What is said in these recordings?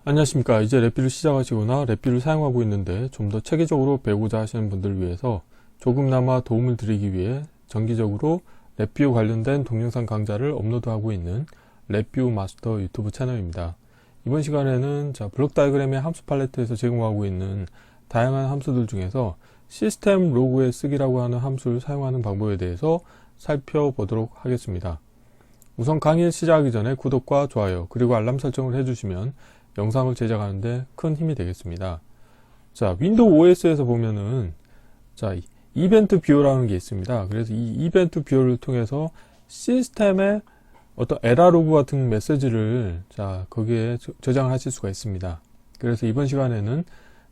안녕하십니까. 이제 랩뷰를 시작하시거나 랩뷰를 사용하고 있는데 좀 더 체계적으로 배우고자 하시는 분들을 위해서 조금나마 도움을 드리기 위해 정기적으로 랩뷰 관련된 동영상 강좌를 업로드하고 있는 랩뷰 마스터 유튜브 채널입니다. 이번 시간에는 블록 다이그램의 함수 팔레트에서 제공하고 있는 다양한 함수들 중에서 시스템 로그의 쓰기라고 하는 함수를 사용하는 방법에 대해서 살펴보도록 하겠습니다. 우선 강의 시작하기 전에 구독과 좋아요 그리고 알람 설정을 해주시면 영상을 제작하는데 큰 힘이 되겠습니다. 윈도우 OS에서 보면은 이벤트 뷰어라는 게 있습니다. 그래서 이 이벤트 뷰어를 통해서 시스템의 어떤 에러 로그 같은 메시지를 거기에 저장하실 수가 있습니다. 그래서 이번 시간에는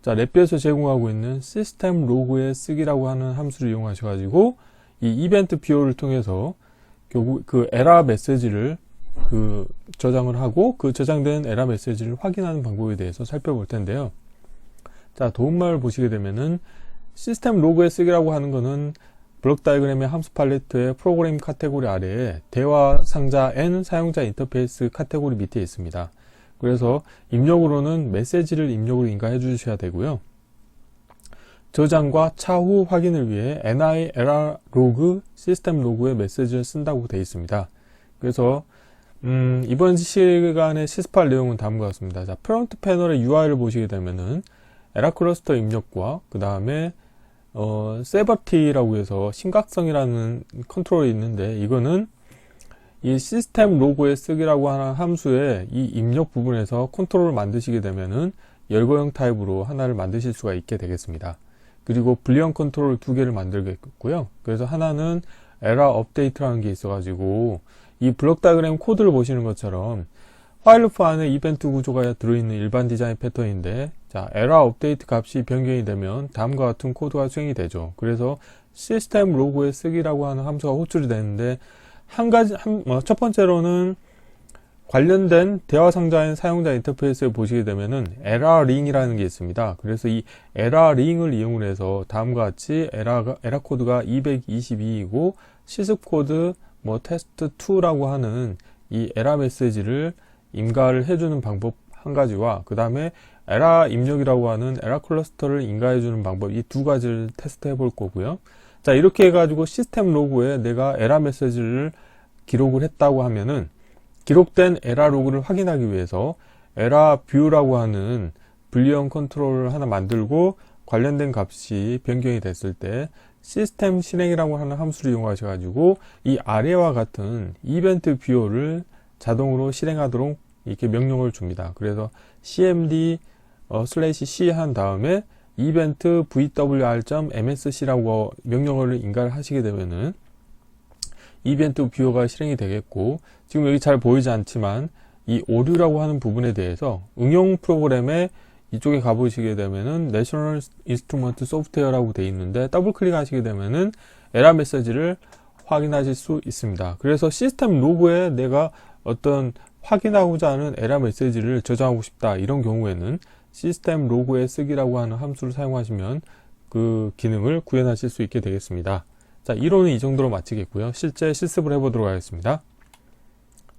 랩뷰에서 제공하고 있는 시스템 로그의 쓰기라고 하는 함수를 이용하셔가지고 이 이벤트 뷰어를 통해서 결국 그 에러 메시지를 저장을 하고 그 저장된 에러 메시지를 확인하는 방법에 대해서 살펴볼 텐데요. 도움말을 보시게 되면은 시스템 로그의 쓰기라고 하는 거는 블록 다이그램의 함수 팔레트의 프로그램 카테고리 아래에 대화 상자 N 사용자 인터페이스 카테고리 밑에 있습니다. 그래서 입력으로는 메시지를 입력으로 인가해 주셔야 되고요. 저장과 차후 확인을 위해 ni error log 시스템 로그의 메시지를 쓴다고 되어 있습니다. 그래서 이번 시간의 시스팔 내용은 다음과 같습니다. 프론트 패널의 UI를 보시게 되면은 에러 클러스터 입력과 그 다음에 세버티라고 해서 심각성이라는 컨트롤이 있는데, 이거는 이 시스템 로그의 쓰기라고 하는 함수의 이 입력 부분에서 컨트롤을 만드시게 되면은 열거형 타입으로 하나를 만드실 수가 있게 되겠습니다. 그리고 불리언 컨트롤 두 개를 만들겠고요. 그래서 하나는 에러 업데이트라는 게 있어가지고 이 블록 다이그램 코드를 보시는 것처럼 화일 루프 안에 이벤트 구조가 들어있는 일반 디자인 패턴인데, 에러 업데이트 값이 변경이 되면 다음과 같은 코드가 수행이 되죠. 그래서 시스템 로그의 쓰기라고 하는 함수가 호출이 되는데, 첫 번째로는 관련된 대화 상자인 사용자 인터페이스를 보시게 되면은 에러 링이라는 게 있습니다. 그래서 이 에러 링을 이용을 해서 다음과 같이 에러 코드가 222이고 시습 코드 테스트 2라고 하는 이 에러 메시지를 인가를 해주는 방법 한 가지와 그 다음에 에러 입력이라고 하는 에러 클러스터를 인가해 주는 방법, 이 두 가지를 테스트 해볼 거고요. 이렇게 해가지고 시스템 로그에 내가 에러 메시지를 기록을 했다고 하면은 기록된 에러 로그를 확인하기 위해서 에러 뷰라고 하는 불리언 컨트롤을 하나 만들고 관련된 값이 변경이 됐을 때 시스템 실행이라고 하는 함수를 이용하셔가지고 이 아래와 같은 이벤트 뷰어를 자동으로 실행하도록 이렇게 명령을 줍니다. 그래서 cmd /c 한 다음에 이벤트 vwr.msc라고 명령어를 인가를 하시게 되면은 이벤트 뷰어가 실행이 되겠고, 지금 여기 잘 보이지 않지만 이 오류라고 하는 부분에 대해서 응용 프로그램에 이쪽에 가보시게 되면은 내셔널 인스트루먼트 소프트웨어라고 되어 있는데, 더블 클릭하시게 되면은 에러 메시지를 확인하실 수 있습니다. 그래서 시스템 로그에 내가 어떤 확인하고자 하는 에러 메시지를 저장하고 싶다, 이런 경우에는 시스템 로그의 쓰기라고 하는 함수를 사용하시면 그 기능을 구현하실 수 있게 되겠습니다. 이론은 이 정도로 마치겠고요. 실제 실습을 해보도록 하겠습니다.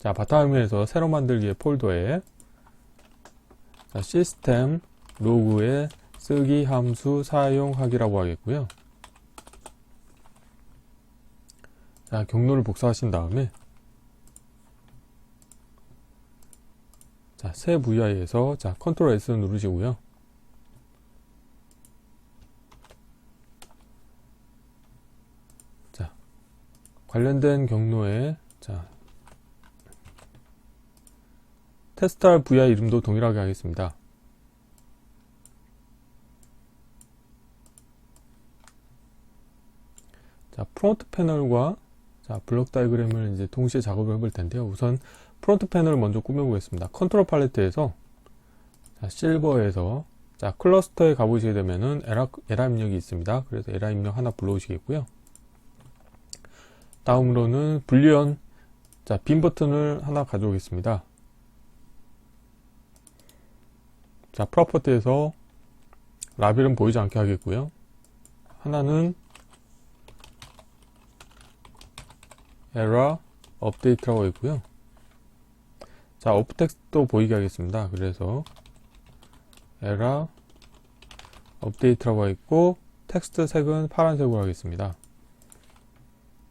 바탕화면에서 새로 만들기의 폴더에 시스템 로그의 쓰기 함수 사용하기라고 하겠고요. 경로를 복사하신 다음에 새 VI에서 컨트롤 S 누르시고요. 관련된 경로에 테스트할 VI 이름도 동일하게 하겠습니다. 프론트 패널과 블록 다이그램을 이제 동시에 작업을 해볼 텐데요. 우선 프론트 패널을 먼저 꾸며보겠습니다. 컨트롤 팔레트에서 실버에서 클러스터에 가보시게 되면은 에러 입력이 있습니다. 그래서 에러 입력 하나 불러오시겠고요. 다음으로는 불리언 빈 버튼을 하나 가져오겠습니다. 프로퍼티에서 라벨은 보이지 않게 하겠고요. 하나는 에러 업데이트라고 있고요. 자, 오프텍스트도 보이게 하겠습니다. 그래서 에라 업데이트라고 하겠고, 텍스트 색은 파란색으로 하겠습니다.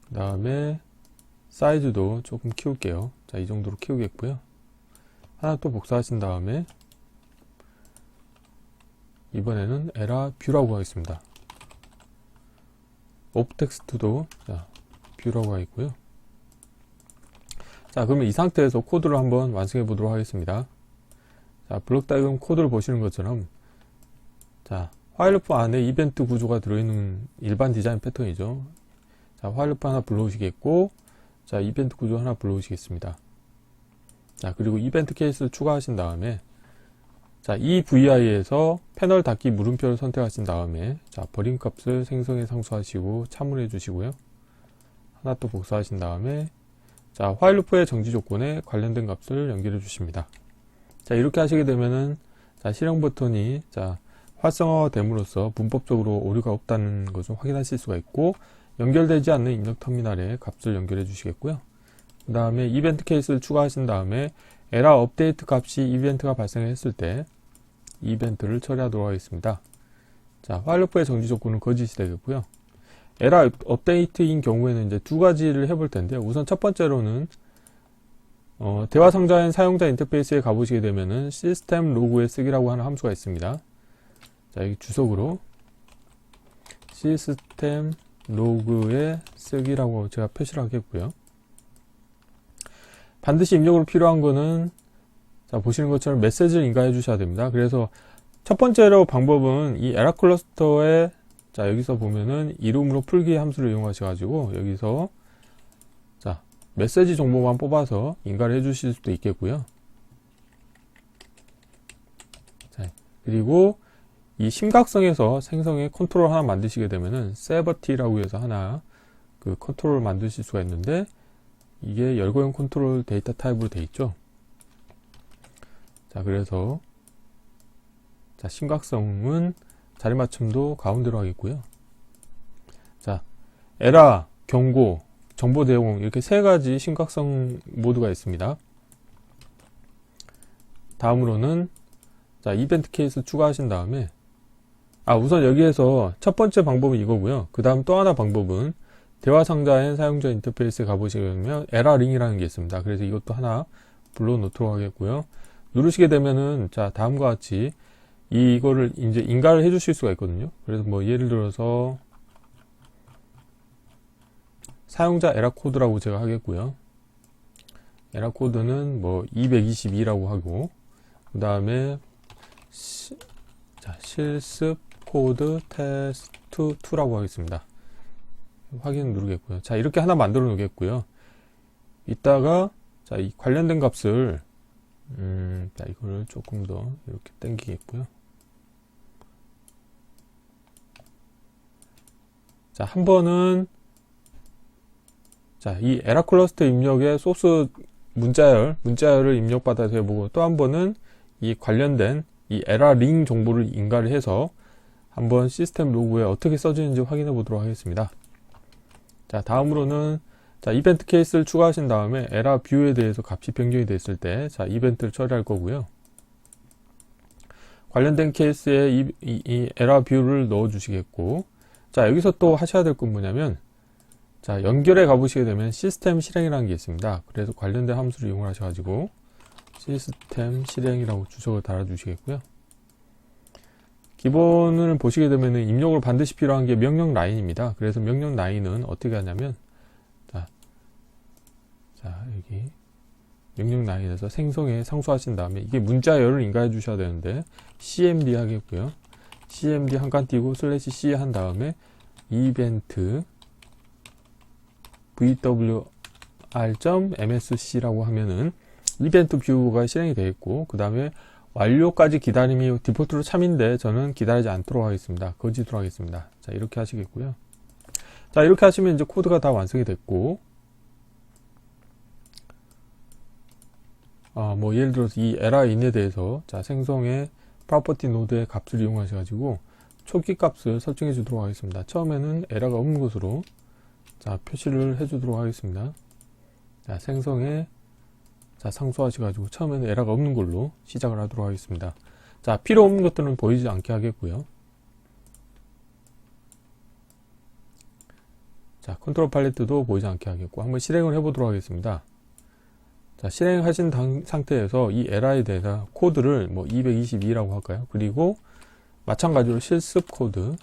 그 다음에 사이즈도 조금 키울게요. 자, 이 정도로 키우겠고요. 하나 또 복사하신 다음에 이번에는 에라 뷰라고 하겠습니다. 옵 텍스트도 자, 뷰라고 하겠고요. 자, 그러면 이 상태에서 코드를 한번 완성해 보도록 하겠습니다. 자, 블록 다이어그램 코드를 보시는 것처럼, 자, 화일루프 안에 이벤트 구조가 들어있는 일반 디자인 패턴이죠. 자, 화일루프 하나 불러오시겠고, 자, 이벤트 구조 하나 불러오시겠습니다. 자, 그리고 이벤트 케이스를 추가하신 다음에, 자, 이 VI에서 패널 닫기 물음표를 선택하신 다음에, 자, 버림 값을 생성에 상수하시고 참을해 주시고요. 하나 또 복사하신 다음에, 자, 화일루프의 정지 조건에 관련된 값을 연결해 주십니다. 자, 이렇게 하시게 되면은, 자, 실행 버튼이, 자, 활성화가 됨으로써 문법적으로 오류가 없다는 것을 확인하실 수가 있고, 연결되지 않는 입력 터미널에 값을 연결해 주시겠고요. 그 다음에 이벤트 케이스를 추가하신 다음에 에라 업데이트 값이 이벤트가 발생했을 때 이벤트를 처리하도록 하겠습니다. 자, 화일루프의 정지 조건은 거짓이 되겠고요. 에라 업데이트인 경우에는 이제 두 가지를 해볼 텐데요. 우선 첫 번째로는 대화 상자인 사용자 인터페이스에 가보시게 되면은 시스템 로그에 쓰기라고 하는 함수가 있습니다. 자, 여기 주석으로 시스템 로그에 쓰기라고 제가 표시를 하겠고요. 반드시 입력으로 필요한 거는, 자, 보시는 것처럼 메시지를 인가해 주셔야 됩니다. 그래서 첫 번째로 방법은 이 에라 클러스터에, 자, 여기서 보면은 이름으로 풀기 함수를 이용하셔가지고 여기서, 자, 메시지 정보만 뽑아서 인가를 해 주실 수도 있겠고요. 자, 그리고 이 심각성에서 생성의 컨트롤 하나 만드시게 되면은 세버티라고 해서 하나 그 컨트롤을 만드실 수가 있는데, 이게 열거형 컨트롤 데이터 타입으로 되어 있죠. 자, 그래서, 자, 심각성은 자리 맞춤도 가운데로 하겠고요. 자, 에라, 경고, 정보 대용, 이렇게 세 가지 심각성 모드가 있습니다. 다음으로는, 자, 이벤트 케이스 추가하신 다음에, 우선 여기에서 첫 번째 방법은 이거고요. 그 다음 또 하나 방법은 대화 상자의 사용자 인터페이스에 가보시면 에라링이라는 게 있습니다. 그래서 이것도 하나 불러놓도록 하겠고요. 누르시게 되면은, 자, 다음과 같이 이거를 이제 인가를 해 주실 수가 있거든요. 그래서 뭐 예를 들어서 사용자 에라 코드라고 제가 하겠고요. 에라 코드는 뭐 222라고 하고, 그 다음에 실습 코드 테스트 2라고 하겠습니다. 확인 누르겠고요. 자, 이렇게 하나 만들어 놓겠고요. 이따가, 자, 이 관련된 값을 자, 이거를 조금 더 이렇게 당기겠고요. 자, 한 번은, 자, 이 에라 클러스터 입력의 소스 문자열을 입력받아서 해보고, 또 한 번은 이 관련된 이 에라 링 정보를 인가를 해서 한번 시스템 로그에 어떻게 써지는지 확인해 보도록 하겠습니다. 자, 다음으로는, 자, 이벤트 케이스를 추가하신 다음에 에라 뷰에 대해서 값이 변경이 됐을 때, 자, 이벤트를 처리할 거고요. 관련된 케이스에 이 에라 뷰를 넣어 주시겠고, 자, 여기서 또 하셔야 될 건 뭐냐면, 자, 연결해 가보시게 되면 시스템 실행이라는 게 있습니다. 그래서 관련된 함수를 이용을 하셔가지고 시스템 실행이라고 주석을 달아 주시겠고요. 기본을 보시게 되면 입력으로 반드시 필요한 게 명령 라인입니다. 그래서 명령 라인은 어떻게 하냐면, 자, 여기 명령 라인에서 생성에 상수하신 다음에 이게 문자열을 인가해 주셔야 되는데 cmd 하겠고요. cmd 한 칸 띄고 /c 한 다음에 이벤트 vwr.msc라고 하면은 이벤트 뷰가 실행이 되겠고, 그 다음에 완료까지 기다림이 디폴트로 참인데 저는 기다리지 않도록 하겠습니다. 거짓으로 하겠습니다. 자, 이렇게 하시겠고요. 자, 이렇게 하시면 이제 코드가 다 완성이 됐고, 뭐 예를 들어서 이 에라인에 대해서, 자, 생성의 프로퍼티 노드의 값을 이용하셔가지고 초기 값을 설정해 주도록 하겠습니다. 처음에는 에라가 없는 것으로, 자, 표시를 해 주도록 하겠습니다. 자, 생성에, 자, 상수하셔가지고 처음에는 에라가 없는 걸로 시작을 하도록 하겠습니다. 자, 필요 없는 것들은 보이지 않게 하겠고요. 자, 컨트롤 팔레트도 보이지 않게 하겠고, 한번 실행을 해보도록 하겠습니다. 자, 실행하신 상태에서 이 에러에 대해서 코드를 뭐 222라고 할까요? 그리고 마찬가지로 실습 코드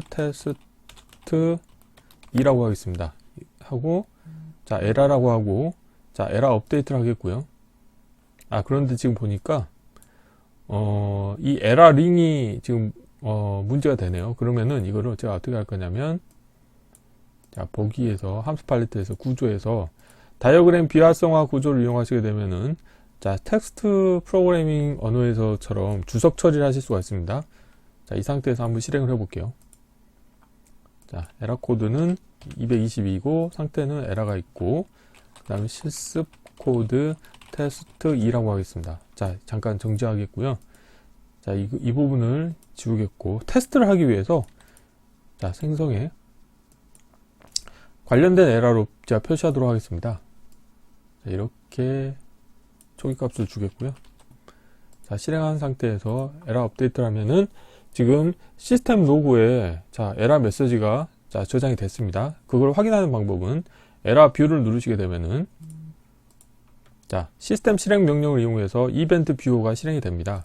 테스트 2라고 하겠습니다. 하고, 자, 에러라고 하고, 자, 에러 업데이트를 하겠고요. 아, 그런데 지금 보니까, 이 에러 링이 지금, 문제가 되네요. 그러면은 이거를 제가 어떻게 할 거냐면, 자, 보기에서, 함수 팔레트에서 구조에서, 다이어그램 비활성화 구조를 이용하시게 되면은, 자, 텍스트 프로그래밍 언어에서처럼 주석 처리를 하실 수가 있습니다. 자, 이 상태에서 한번 실행을 해볼게요. 자, 에러 코드는 222고, 상태는 에러가 있고, 그 다음에 실습 코드 테스트 2라고 하겠습니다. 자, 잠깐 정지하겠고요. 자, 이 부분을 지우겠고, 테스트를 하기 위해서, 자, 생성에 관련된 에러로 제가 표시하도록 하겠습니다. 자, 이렇게 초기값을 주겠고요. 자, 실행한 상태에서 에러 업데이트를 하면은 지금 시스템 로그에 자, 에러 메시지가 자, 저장이 됐습니다. 그걸 확인하는 방법은 에러 뷰를 누르시게 되면은 자, 시스템 실행 명령을 이용해서 이벤트 뷰어가 실행이 됩니다.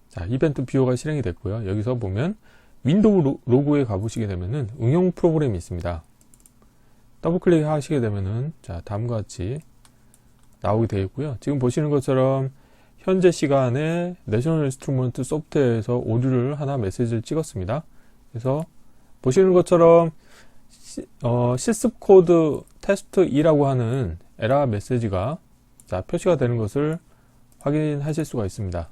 자, 이벤트 뷰어가 실행이 됐고요. 여기서 보면 윈도우 로그에 가보시게 되면은 응용 프로그램이 있습니다. 더블 클릭 하시게 되면은 자, 다음과 같이 나오게 되어 있고요. 지금 보시는 것처럼 현재 시간에 내셔널 인스트루먼트 소프트웨어에서 오류를 하나 메시지를 찍었습니다. 그래서 보시는 것처럼 실습 코드 테스트 2라고 하는 에러 메시지가 자, 표시가 되는 것을 확인하실 수가 있습니다.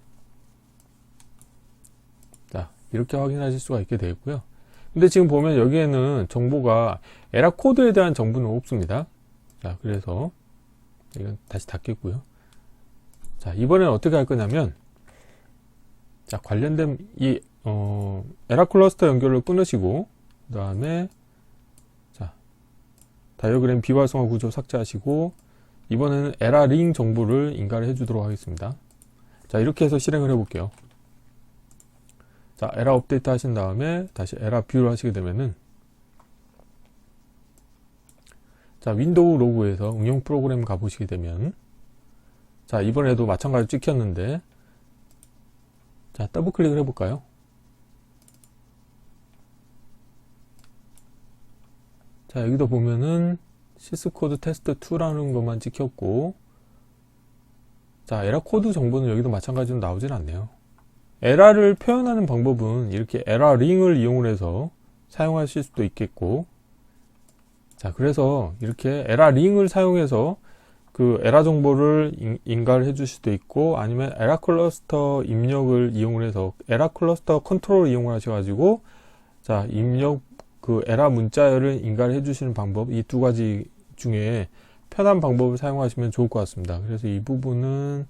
자, 이렇게 확인하실 수가 있게 되어 있고요. 근데 지금 보면 여기에는 정보가 에러 코드에 대한 정보는 없습니다. 자, 그래서 이건 다시 닫겠고요. 자, 이번에는 어떻게 할 거냐면 자, 관련된 이 에러 클러스터 연결을 끊으시고 그 다음에 자, 다이어그램 비활성화 구조 삭제하시고 이번에는 에러 링 정보를 인가를 해주도록 하겠습니다. 자, 이렇게 해서 실행을 해볼게요. 자, 에러 업데이트 하신 다음에 다시 에러 뷰를 하시게 되면은 자, 윈도우 로그에서 응용 프로그램 가보시게 되면 자, 이번에도 마찬가지로 찍혔는데 자, 더블 클릭을 해볼까요? 자, 여기도 보면은 시스코드 테스트 2라는 것만 찍혔고 자, 에러 코드 정보는 여기도 마찬가지로 나오진 않네요. 에러를 표현하는 방법은 이렇게 에러 링을 이용을 해서 사용하실 수도 있겠고 자, 그래서 이렇게 에러 링을 사용해서 그 에러 정보를 인가를 해줄 수도 있고 아니면 에러 클러스터 입력을 이용을 해서 에러 클러스터 컨트롤을 이용을 하셔가지고 자, 입력 그 에러 문자열을 인가를 해주시는 방법 이 두 가지 중에 편한 방법을 사용하시면 좋을 것 같습니다. 그래서 이 부분은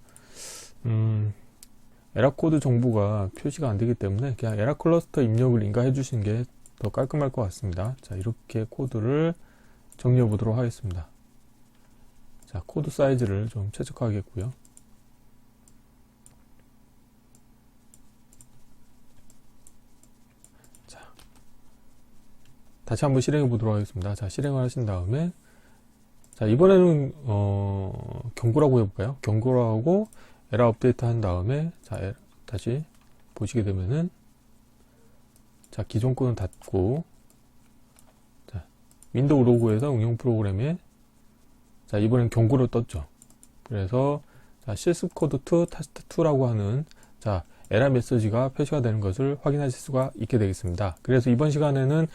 에러 코드 정보가 표시가 안 되기 때문에 그냥 에러 클러스터 입력을 인가해 주시는 게 더 깔끔할 것 같습니다. 자, 이렇게 코드를 정리해 보도록 하겠습니다. 자, 코드 사이즈를 좀 최적화하겠고요. 자, 다시 한번 실행해 보도록 하겠습니다. 자, 실행을 하신 다음에 자, 이번에는 경고라고 해볼까요? 경고라고 하고 에러 업데이트 한 다음에 자, 다시 보시게 되면은 자, 기존 거는 닫고 자, 윈도우 로그에서 응용 프로그램에 자, 이번엔 경고를 떴죠. 그래서 자, 실습 코드 2 테스트 2라고 하는 자, 에러 메시지가 표시가 되는 것을 확인하실 수가 있게 되겠습니다. 그래서 이번 시간에는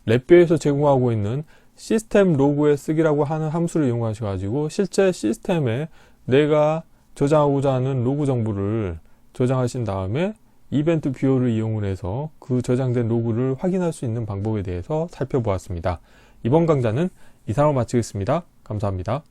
랩뷰에서 제공하고 있는 시스템 로그에 쓰기라고 하는 함수를 이용하셔가지고 실제 시스템에 내가 저장하고자 하는 로그 정보를 저장하신 다음에 이벤트 뷰어를 이용을 해서 그 저장된 로그를 확인할 수 있는 방법에 대해서 살펴보았습니다. 이번 강좌는 이상으로 마치겠습니다. 감사합니다.